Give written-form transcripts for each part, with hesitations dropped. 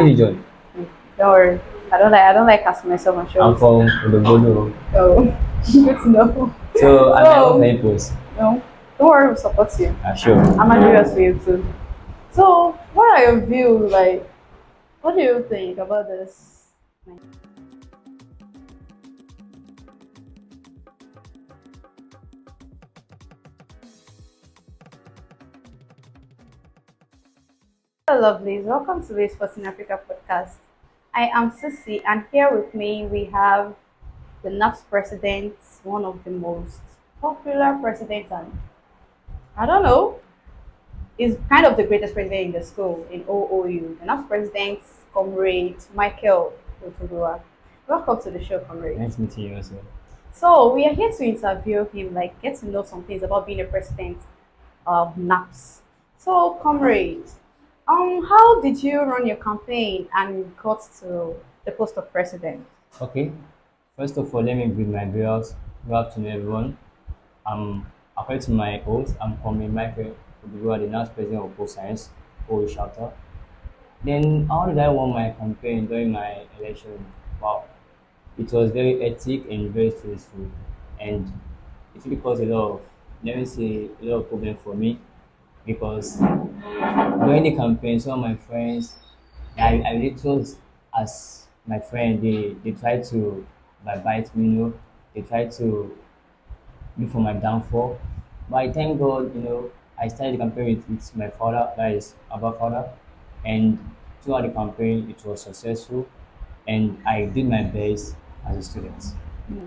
religion? Don't worry. I don't like asking myself on I'm shows. from Oduguwa. So good to know. So I'm my own So purpose. no, don't worry, we'll support you. Sure. I'm curious for you too. So what are your views like? What do you think about this? Hello, lovelies. Welcome to the Sports in Africa podcast. I am Sissy, and here with me we have the NAPSS president, one of the most popular presidents, and I don't know, is kind of the greatest president in the school in OOU. The NAPSS president, Comrade Michael Oduguwa. Welcome to the show, Comrade. Nice meeting you also. So we are here to interview him, like get to know some things about being a president of NAPS. So, comrade, how did you run your campaign and got to the post of president? Okay. First of all, let me greet my viewers. Good afternoon, everyone. According to my oath, I'm Comrade Michael Oduguwa, the next president of Post Science, OOU Shelter. Then, how did I run my campaign during my election? Wow, it was very hectic and very stressful, and it really caused a lot of, let me say, a lot of problem for me because during the campaign, some of my friends, I really chose as my friend, they tried to bite me, they tried to look for my downfall. But I thank God, I started the campaign with my father, that is our father, and throughout the campaign, it was successful, and I did my best as a student.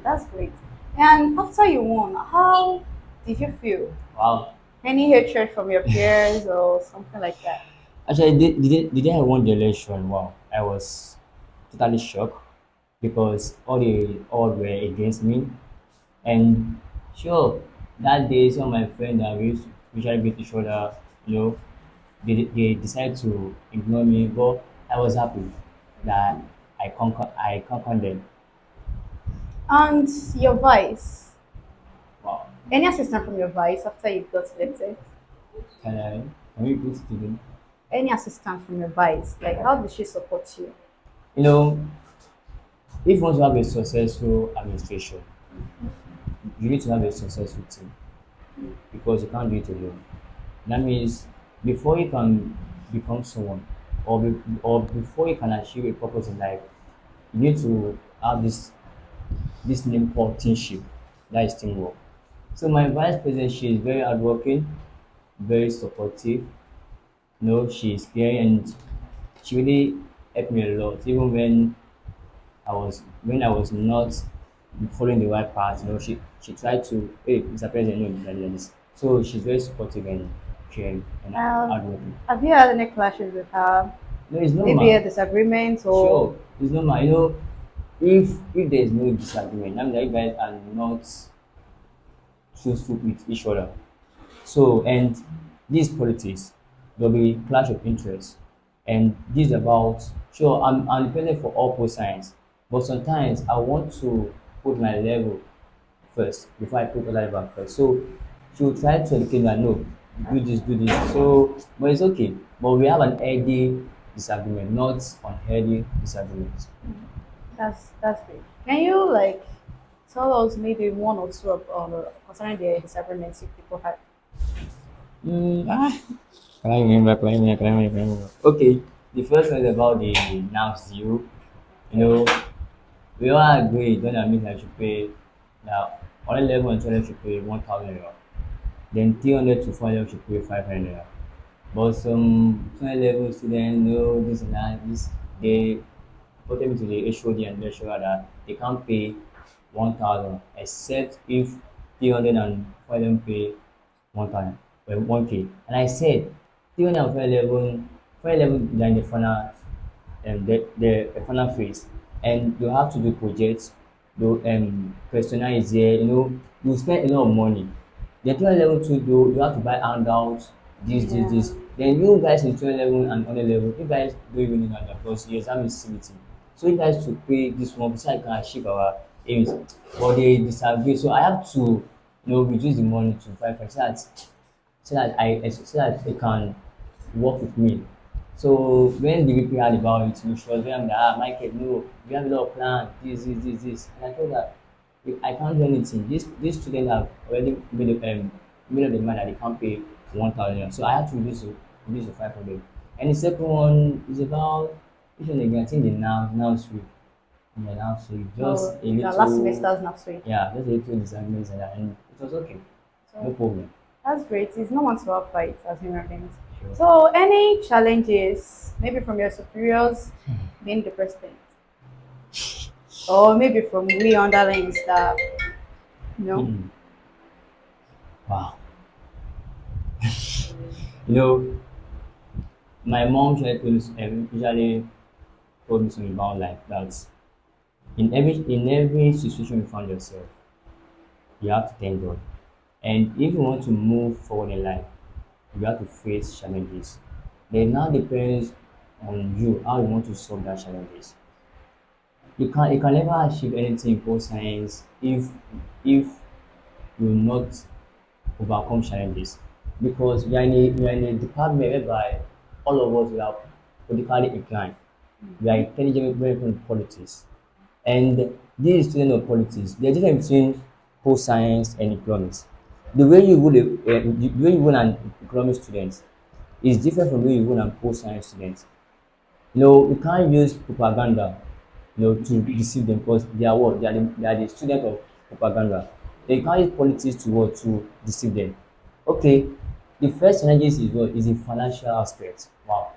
That's great. And after you won, how did you feel? Wow. Any hatred from your peers or something like that? Actually, the day I won the election, wow, I was totally shocked because all were against me. And sure, that day some of my friends that we used to usually beat each other, you know, they decided to ignore me, but I was happy that I conquered them. And your vice? Wow. Any assistance from your vice after you got elected? Can I can we repeat it again? Any assistance from your vice? Like, how did she support you? You know, if you want to have a successful administration, you need to have a successful team because you can't do it alone. That means before you can become someone or before you can achieve a purpose in life, you need to have this name called teamship. That is teamwork. So my vice president, she is very hardworking, very supportive. She is caring and she really helped me a lot. Even when I was not following the right path, she tried to, hey, Mr. President, no, like this. So she's very supportive and caring and hardworking. Have you had any clashes with her? No, it's Maybe a normal. disagreement or Sure, it's normal. If there is no disagreement, that means that you guys are not truthful with each other. So, and this politics, there'll be clash of interest. And this is about, sure, I'm the president for all post science, but sometimes I want to put my level first before I put other level first. So she will try to educate me, no, do this, do this. So, but it's okay. But we have an healthy disagreement, not unhealthy disagreement. that's great. Can you like tell us maybe one or two of concerning the disagreements you people had? Mm, ah, okay, the first one is about the NAPSS due. You know, we all agree when I mean I should pay now only level and 12 should pay 1,000 naira. Then 300 to 400 should pay 500 naira. But some 20 level students know this and that, this they put them to the HOD and lecturer that they can't pay 1,000 except if 300 and 400 pay 1,000, 1K. And I said 300 and 411 are in the final the final phase, and you have to do projects. The questionnaire is here. You spend a lot of money. The 2 level 2 do you have to buy handouts, Yeah. this. Then you guys in 2 level and on level, you guys don't even need handout because the exam is CBT. So you guys should pay this one so I can achieve our aims. But they disagree. So I have to reduce the money to 5 so that they can work with me. So when the VP heard about it, she was very like, ah, Michael, no, we have a lot of plans, this. And I told her, I can't do anything. This student have already made up the mind that they can't pay 1,000. So I had to reduce to 500. And the second one is about which one again? I think the now street. Yeah, now street. Just No, a the last little, semester's NAPSS week. yeah, just a little disagreements and that, and it was okay. No So problem. that's great. It's normal to have fights as human beings. Sure. So any challenges, maybe from your superiors being the president, or maybe from we underlying staff, you know? Mm-mm. Wow. You know, my mom usually told me something about life that in every situation you find yourself, you have to thank God. And if you want to move forward in life, you have to face challenges. Then now depends on you how you want to solve that challenges. You can never achieve anything in post science if you will not overcome challenges, because we are in a department whereby all of us we are politically inclined. We are intelligent when it comes to politics. And this is student of politics. There's a difference between post science and economics. The way you would an economics student is different from the way you would an post science student. We can't use propaganda, to deceive them, because they are what? They are the student of propaganda. They can't use politics to what? To deceive them. Okay, the first challenges is what? Is the financial aspect. Wow.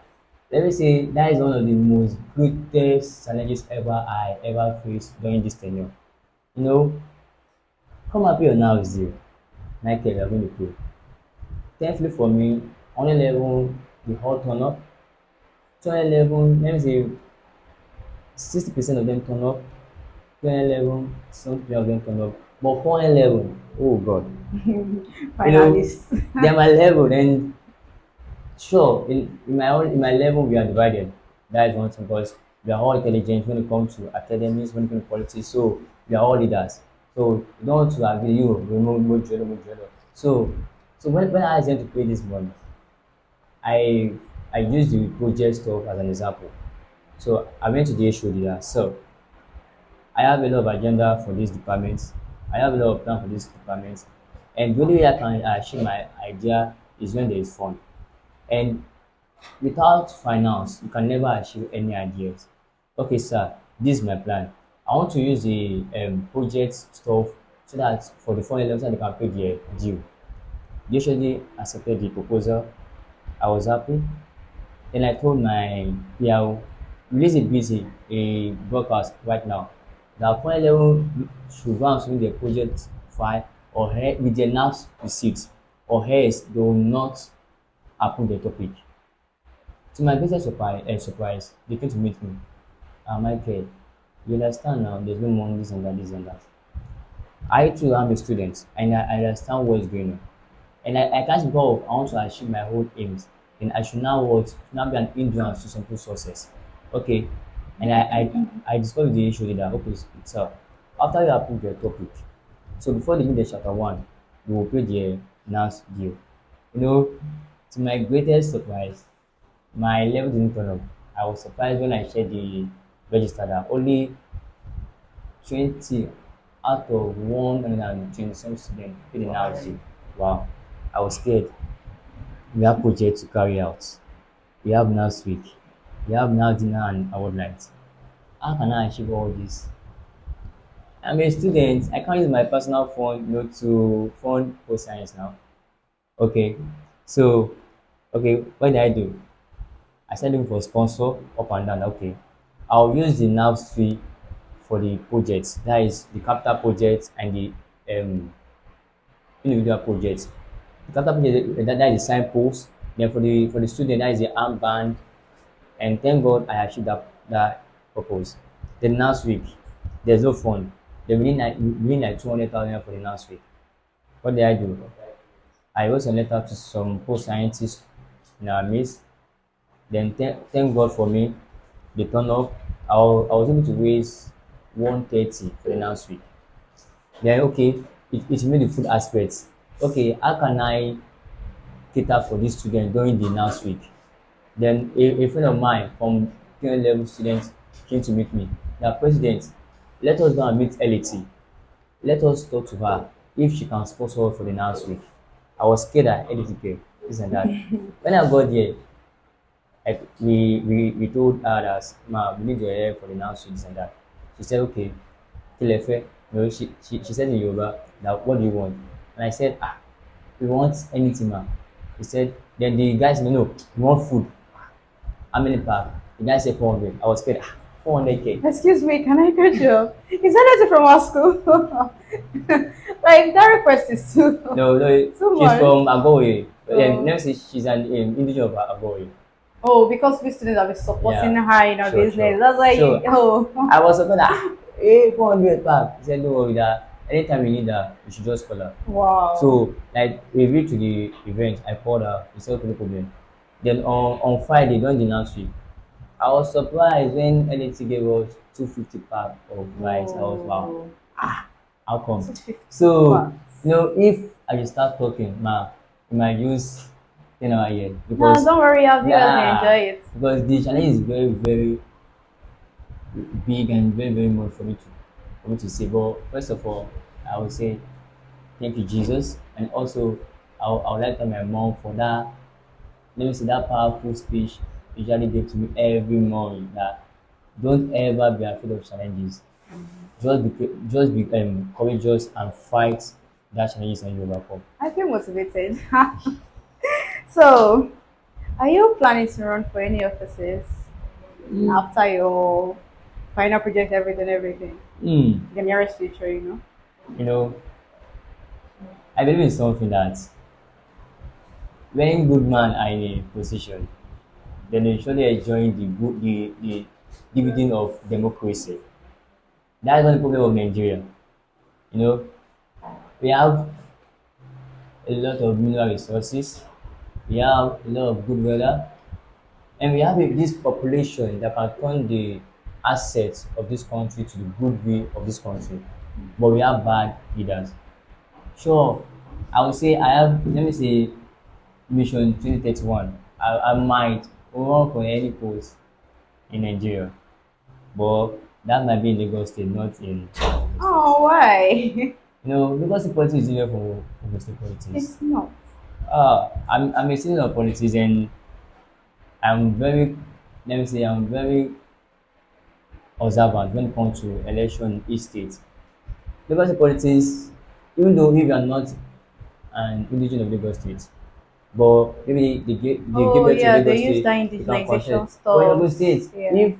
Let me say that is one of the most greatest challenges I ever faced during this tenure. You know, come happy or now is due. Michael, you're going to pay. Thankfully for me, on a level, the whole turn up. 211, let me say 60% of them turn up. 211, some of them turn up. But 411, oh God. You know, Finalists. they're my level, and sure, in my level we are divided. That is one thing, because we are all intelligent when it comes to academics, when it comes to politics. So we are all leaders. So you don't want to agree you remove Jolo. So when I asked them to pay this money, I I used the project stuff as an example. So I went to the HOD. So I have a lot of agenda for this department. I have a lot of plan for this department. And the only way I can achieve my idea is when there is fund. And without finance, you can never achieve any ideas. Okay, sir, this is my plan. I want to use the project stuff so that for the fund element they can pay their due. They usually accepted the proposal. I was happy. Then I told my PRO, release a broadcast right now. That fund level should go and submit their project file with their NAPSS receipt, or else they will not approve the topic. To my biggest surprise, they came to meet me. Michael, you understand now, there's no money, this and that, this and that. I too am a student, and I understand what is going on. And I can't go of I want to achieve my whole aims. Then I should now what? Should now be an hindrance to some people's success. Okay. And I discussed the issue that okay, so after you approve your topic, so before they meet the chapter one, you will pay the NAS deal. You know, to my greatest surprise, my level didn't turn up. I was surprised when I checked the register that only 20 out of 127 students paid the NAS deal. Wow, I was scared. We have projects to carry out. We have next week. We have now dinner and award night. How can I achieve all this? I'm a student. I can't use my personal phone, to fund post science now. Okay. So, okay, what did I do? I started looking for sponsor up and down. Okay. I'll use the NAPSS fee for the projects. That is the capital project and the um individual projects. The capital project that is the signpost. Then for the student that is the armband, and thank God I achieved that purpose. The next week, there's no fund. They within like 200,000 for the next week. What did I do? I wrote a letter to some post scientists in our midst. Then thank God for me, they turned up. I was able to raise 130 for the next week. Then okay, it made the food aspects. Okay, how can I cater for this student during the next week? Then a friend of mine from 10 level students came to meet me. The president, let us go and meet LAT. Let us talk to her if she can sponsor us for the next week. I was scared that LAT came, this and that. When I got there, we told her that, ma, we need your help for the next week, this and that. She said, okay, Kilefe. No, she said in Yoruba that, what do you want? And I said, we want anything, ma. He said, then the guy said, no, we want food. How many pack? The guy said 400. I was scared. 400K. Excuse me, can I get you? Is that anything from our school? Like that request is too No, no, too she's much. from Agoye. And Oh. next is she's an indigenous of Agoye. Oh, because we students have been supporting Yeah, her in our sure, business. sure. That's why you So oh I was surprised that, hey, 400 pack. He said, no worry, that anytime you need that, you should just call her. wow. So, like, we reached to the event, I called her, he said, okay, no problem. Then on Friday, during the last week, I was surprised when NAT gave us 250 pack of rice. I was, wow, Oh, how come? 250 So, bucks. if I just start talking, ma, you might use 10 hour here No, because, don't worry, our viewers will yeah, enjoy it. because the challenge is very, very big and very, very much for me to say. But first of all, I would say thank you, Jesus, and also I would like to thank my mom for that. Let me say that powerful speech she usually gave to me every morning. That don't ever be afraid of challenges. Just be courageous and fight that challenges and you overcome. I feel motivated. So, are you planning to run for any offices after your final project, everything? Hmm. The nearest future, you know? You know, I believe in something that when good men are in a position, then they surely enjoying the dividend of democracy. That's not the problem of Nigeria. You know, we have a lot of mineral resources, we have a lot of good weather, and we have this population that can turn the assets of this country to the goodwill of this country. But we have bad leaders. Sure, I would say I have, let me say, Mission 2031. I might run for any post in Nigeria, but that might be in Lagos State, not in Ogun State. Oh, why? Because the politics is different from Ogun State politics. It's not. I'm a student of politics, and I'm very, let me say, I'm very observant when it comes to election in each state. Because the politics, even though if you are not an indigenous of Lagos State, but maybe they give Oh, it to yeah, they Lagos use State, that you can indigenization contest. But in Ogun stuff. State, Yeah. if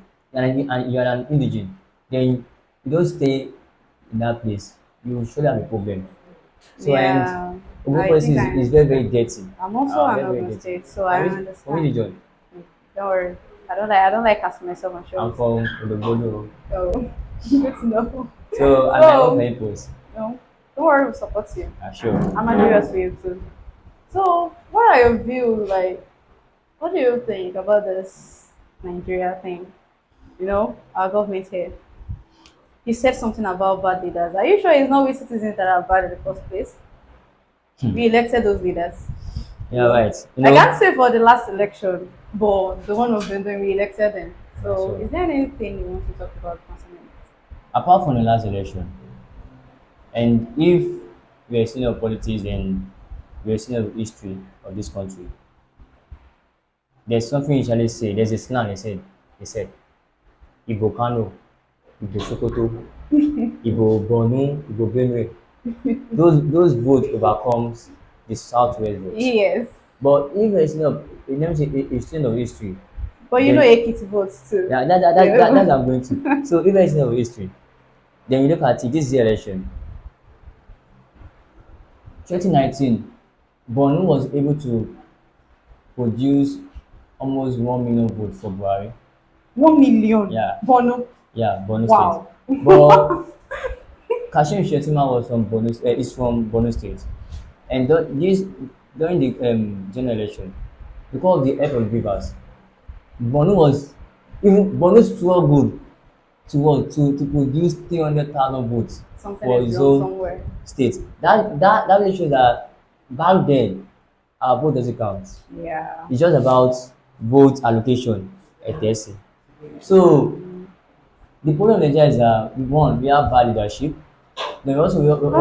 you are an indigene, then you don't stay in that place. You surely have a problem. So, and Yeah, Ogun I policy think I is very, very understand. dirty. I'm also an Very, very Ogun dirty. State, so I From which understand. region? Don't worry. I don't like casting myself on I'm shows. from Odobodo. So good to know. So I might run for So any post. no, don't worry, we'll support you. Sure. I'm curious for you too. So what are your views like? What do you think about this Nigeria thing? You know, our government here. You said something about bad leaders. Are you sure it's not we citizens that are bad in the first place? Hmm. We elected those leaders. You Yeah, know, right. I can't say for the last election, but the one of them when we elected them. Yeah, So, so is there anything you want to talk about concerning it? apart from the last election, and if we are seeing of politics and we are seeing of history of this country, there's something usually say. There's a slang they said, Igbo Kano, Igbo Sokoto, Igbo Borno, Igbo Benue. Those votes overcomes the southwest votes. Yes, But if it's not, let me say, it's still of history, but you know, then Ekiti votes too. yeah, that's Yeah. I'm going to. So if it's not of history, then you look at it, this year election, 2019, Borno was able to produce almost 1 million votes for Buhari. 1 million. Yeah, Bono. yeah, Borno State. Wow. But Kashim Shettima was from is from Borno State. And during the general election, because of the help of rivers, Borno struggled to produce 300,000 votes Something for is his wrong own somewhere. state. That really shows that back then our vote doesn't count. Yeah. It's just about vote allocation, etc. So the problem in Nigeria is that one, we have bad leadership. Then Don't we let also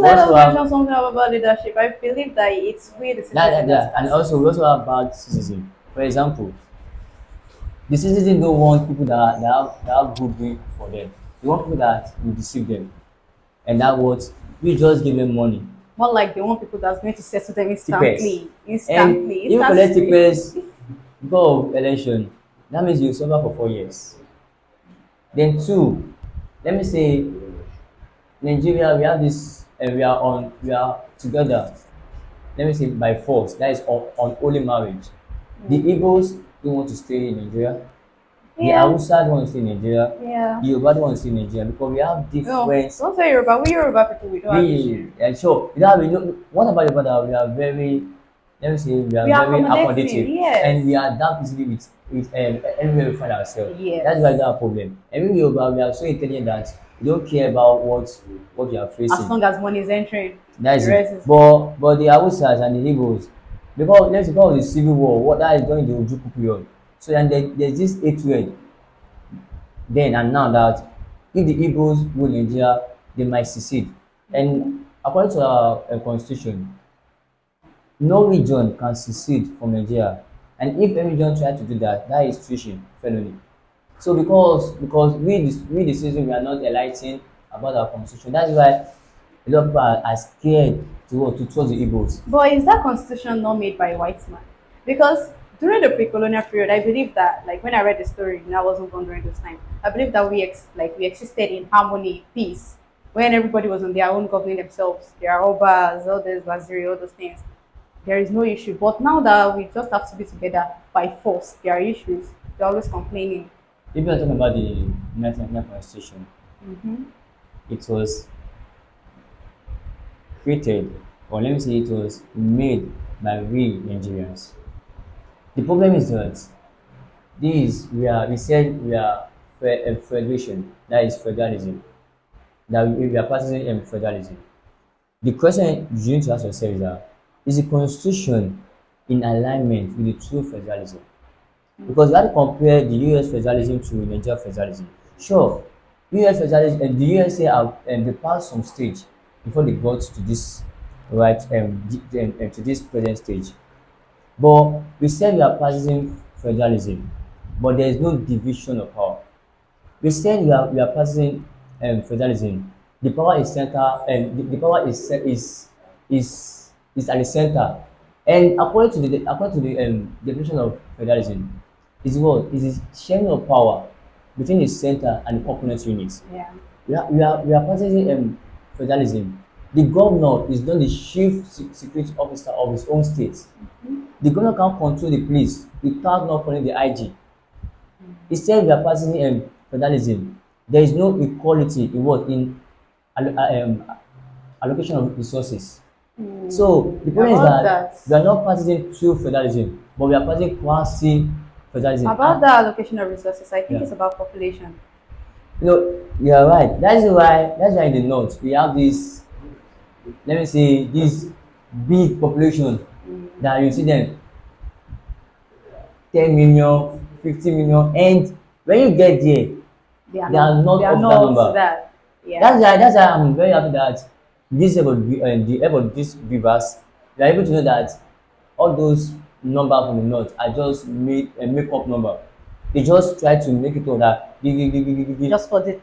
us mention have something about leadership. I believe that it's we the that, citizen that that and starts also we also have bad citizen. For example, the citizen don't want people that have good will for them. They want people that will deceive them, and that what we just give them money, more like they want people that's going to settle them tippers, instantly, and instantly, if you instant collect speed. tippers before election, that means you suffer for 4 years. Then two, let me say Nigeria, we have this, and we are together. Let me say by force. That is on only marriage. The Igbos don't want to stay in Nigeria. The Yeah, Hausa don't want to stay in Nigeria. yeah. The Yoruba don't want to stay in Nigeria because we have No, different. don't say Yoruba. We Yoruba people, we don't have issue. We and sure. You know, we know what about Yoruba that we are very. Let me say we are We are very accommodative, accommodative and yes. we adapt easily with anywhere we find ourselves. Yes. That's why we don't have problem. And we Yoruba, we are so intelligent that we don't care about what we are As facing. long as money is entering, That the is it. rest is. But the Hausas and the Igbos, because of the civil war, what that is during the Ojukwu period. So then there's this hatred then and now that if the Igbos rule Nigeria, they might secede. And according to our constitution, no region can secede from Nigeria. And if any region try to do that, that is treason, felony. So because we the citizens we are not enlightened about our constitution, that's why a lot of people are scared to trust the Igbos. But is that constitution not made by a white man? Because during the pre-colonial period, I believe that, like when I read the story, and I wasn't born during this time. I believe that we existed in harmony, peace, when everybody was on their own governing themselves. There are obas, all this waziri, all those things. There is no issue. But now that we just have to be together by force, there are issues. They're always complaining. If you are talking about the 1999 constitution, it was created, or let me say it was made by we Nigerians. The problem is that we said we are federation, that is federalism, that we are practicing federalism. The question you need to ask yourself is the constitution in alignment with the true federalism? Because you have to compare the US federalism to Nigeria federalism. Sure, US federalism and the USA have they passed some stage before they got to this right to this present stage. But we said we are practicing federalism, but there is no division of power. We said we are practicing federalism. The power is center, and the power is at the center. And according to the definition of federalism, is what is the sharing of power between the center and the component units. Yeah. We are practicing federalism. The governor is not the chief security officer of his own state. The governor can control the police without not calling the IG. Instead, we are practicing federalism. There is no equality in what in allo- allocation of resources. So the problem is About that that. we are not practicing true federalism, but we are practicing quasi federalism. About And that allocation of resources, I think yeah, it's about population. you are right. That's why in the north we have this. Let me say this big population that you see them 10 million, 50 million, and when you get there, they are They not are of that not up to number. that. Yeah. That's why I'm very happy that this the help of these beavers, we are able to know that all those number from the north are just make up number. They just try to make it all that give. Just for the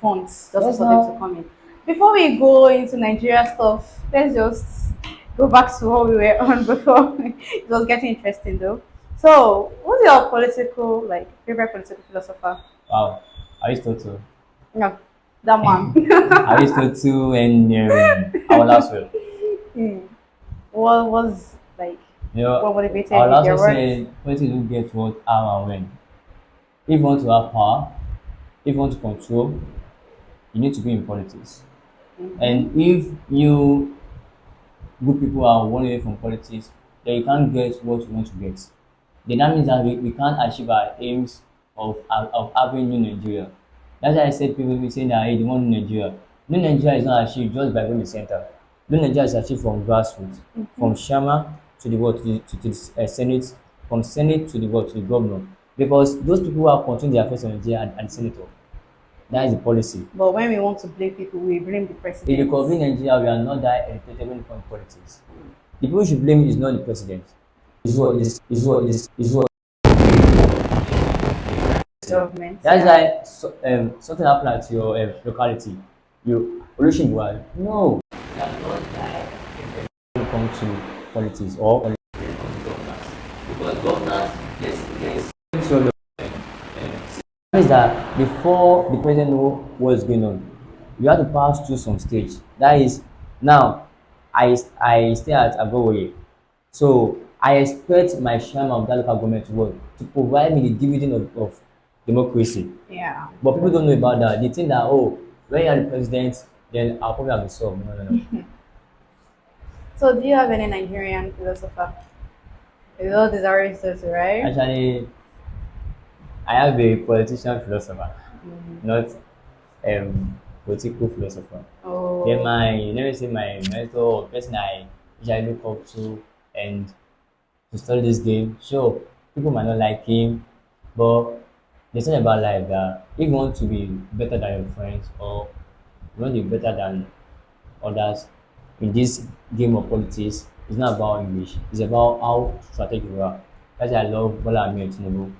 funds, just Yes for them to now. come in. Before we go into Nigeria stuff, let's just go back to what we were on before. It was getting interesting though. So, what's your political favorite political philosopher? Wow. Aristotle. No, that man. Aristotle and our last will. Hmm. What was You know, what motivated our you? last Their will words. say politics don't get what, how and when. If you want to have power, if you want to control, you need to be in politics. And if you good people are one away from politics, then you can't get what you want to get. Then that means that we can't achieve our aims of having new Nigeria. That's why I said people will be saying that hey, they want new Nigeria. New Nigeria is not achieved just by going to the center. New Nigeria is achieved from grassroots, from Shama to the what to the Senate, from Senate to the what, to the governor, because those people who are controlling the affairs of Nigeria and the senator. That is the policy. But when we want to blame people, we blame the In the president. country Nigeria, we are not that educated when it comes to politics. The people who should blame is not the president. Is what Government, that's yeah. why something happened at your locality. You Olushingwa. No, when it comes to politics or so is that before the president know what's going on, you have to pass through some stage. That is now I stay at Agowoye. So I expect my chairman of that local government to work to provide me the dividend of democracy. Yeah. But people don't know about that. They think that, oh, when you are the president, then our problem will be solved. No, no, no. So, do you have any Nigerian philosopher? With all these aristotle, right? Actually, I have a politician philosopher, Mm. not political philosopher. Then Oh, my let me say my mentor or person I usually look up to and to study this game. Sure, people might not like him, but there's something about life that if you want to be better than your friends or you want to be better than others in this game of politics, it's not about English. It's about how strategic you are. That's why I love Bola Ahmed Tinubu.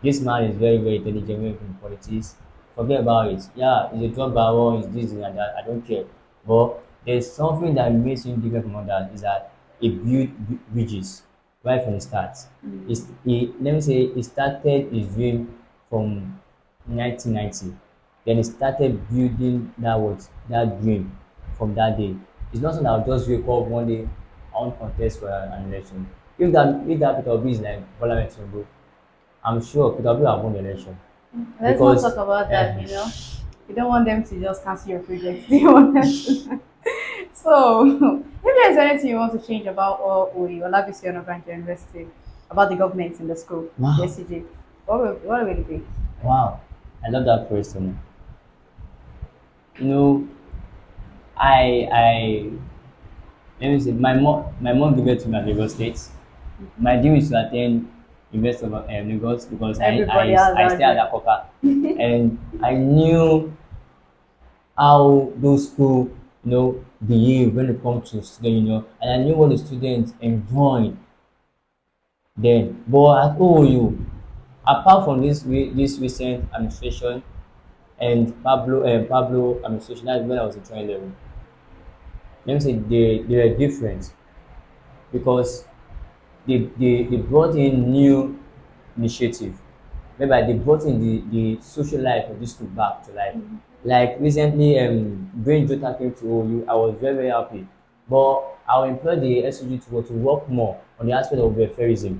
This man is very, very intelligent when it comes to politics. Forget about it. Yeah, he's a drug baron, he's this and that. I don't care. But there's something that makes him different from others is that he built bridges right from the start. Let me say, he started his dream from 1990. Then he started building that dream from that day. It's not something I'll just wake up one day, I want to contest for an election. If that Peter Obi is like Bola Ahmed Tinubu, I'm sure Peter Obi will have won the election let's not talk because about that. You don't want them to just cancel your project. You want them to. So, if there's anything you want to change about OOU, Olabisi Onabanjo University, about the government in the school, the wow, SCG, what will it be? wow, I love that question. You know, I let me say my mom gave it to me at Lagos State. My dream is to attend University of Lagos because Everybody has I that stay at dream. Akoka and I knew how those schools behave when it comes to student and I knew what the students enjoy then. But at OOU, apart from this recent administration and Pablo administration, that's when I was in training level. Let me say they were different because they brought in new initiative whereby they brought in the social life of this school back to life. Like recently, Brain Jota came to OU. I was very, very happy. But I will employ the SUG to work more on the aspect of welfareism,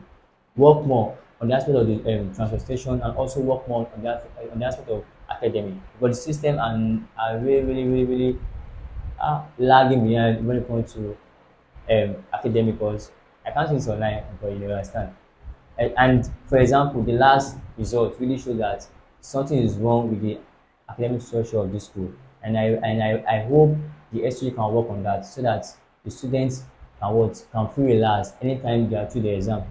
work more on the aspect of the transportation, and also work more on the aspect of academic. But the system are really, really, really, really lagging behind when it comes to academic course. I can't say it's online, but you understand. And for example, the last result really shows that something is wrong with the academic structure of this school. And I hope the SU can work on that so that the students can feel relaxed anytime they are through the exam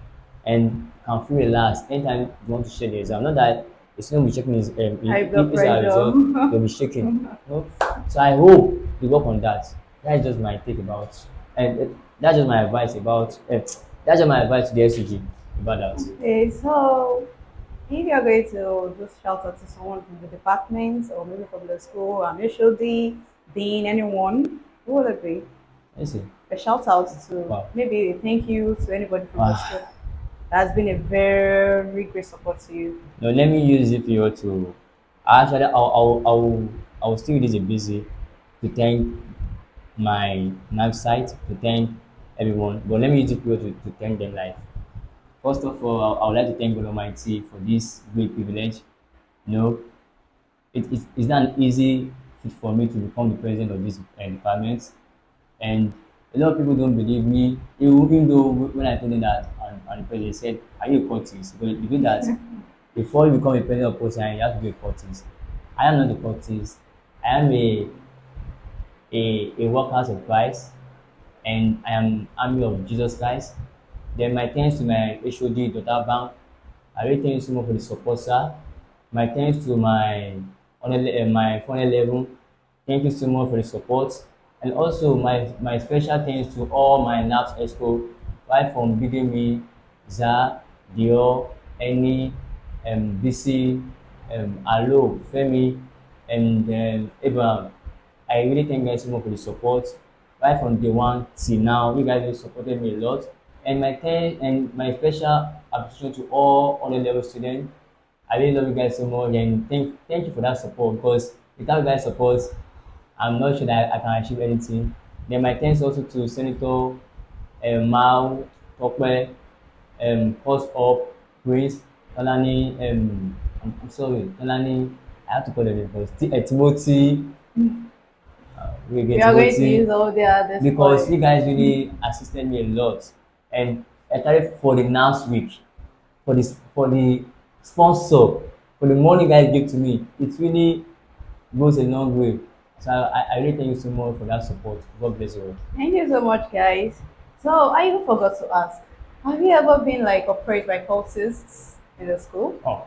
and can feel relaxed anytime they want to share the exam. Not that the student will be checking his High blood if it's a pressure. result, they'll be shaking. No? So I hope they work on that. That's just my take about and that's just my advice about that's just my advice to the SUG about that. Okay, so if you're going to just shout out to someone from the department or maybe from the school, HOD, dean, anyone, who would it be? Let's see. A shout out to Wow. maybe a thank you to anybody from the Wow. school. That's been a very great support to you. Now let me use it here to actually I'll still use it busy to thank my NAPSS site, to thank everyone. But let me use it here to thank them live. First of all, I would like to thank God Almighty for this great privilege. You know, it's not an easy feat for me to become the president of this department. And a lot of people don't believe me, even though when I told them that and the president said, "Are you a cultist?" Because you know that before you become a president of Post you have to be a cultist. I am not a cultist. I am a worker of Christ and I am army of Jesus Christ. Then my thanks to my HOD, Dr. Bank. I really thank you so much for the support, sir. My thanks to my final level. Thank you so much for the support. And also my special thanks to all my NAPS Expo, right from Bidemi, Za, Dio, Eni, BC, Alo, Femi, and then Abraham. I really thank you guys so much for the support. Right from day one till now, you guys really supported me a lot. And my special appreciation to all other level students. I really love you guys so much and thank you for that support because without you guys support, I'm not sure that I can achieve anything. Then my thanks also to Senator Mao, Tokwe, Post Up, Prince, Tolani, I'm sorry, Tolani, I have to call them first. Timothy, we We get are going to Timothy use all their this because point. you guys really assisted me a lot. And especially for the last week, for the sponsor, for the money you guys give to me, it really goes a long way. So I really thank you so much for that support. God bless you all. Thank you so much, guys. So I even forgot to ask, have you ever been like approached by cultists in the school? Oh,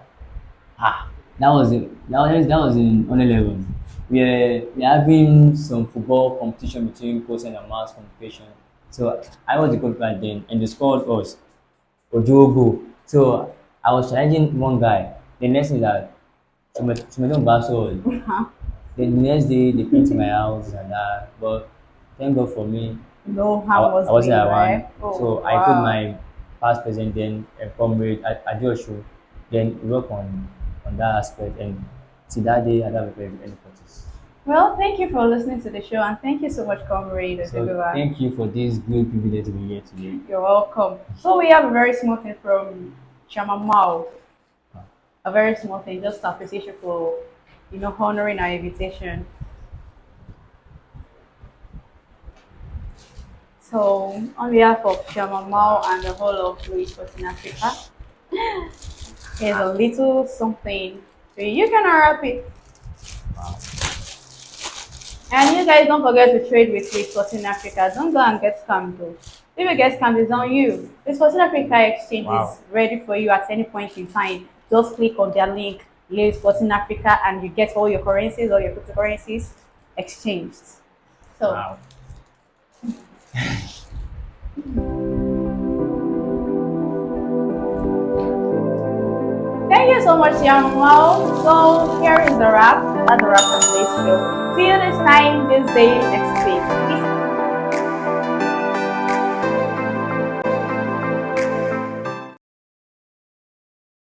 that was it. That was in on 11. We're having some football competition between coach and mass communication. So I was the goalkeeper then, and they scored us Oduguwa. So I was challenging one guy. The next thing is that Sumedon Basso. Then the next day they came to my house and that. But thank God for me, No I, harm was I wasn't done, around. right? Oh So I told wow. my past president then Comrade Adiosho, then we work on that aspect and till that day I don't have any practice. Well, thank you for listening to the show and thank you so much, Comrade So Oduguwa. thank you for this great privilege to be here today. You're welcome. So we have a very small thing from Chama Mao. A very small thing, just appreciation for honoring our invitation. So on behalf of Chama Mao and the whole of Louis in Africa, here's a little something. So you can unwrap it. Wow. And you guys don't forget to trade with in Africa. Don't go and get scammed though. If you get scammed, it's on you. The in Africa exchange is Wow. ready for you at any point in time. Just click on their link, Live in Africa, and you get all your currencies, all your cryptocurrencies exchanged. So Wow. thank you so much, Young Wow. So here is the wrap. That's the wrap for today's show. See you this time, this day, next week.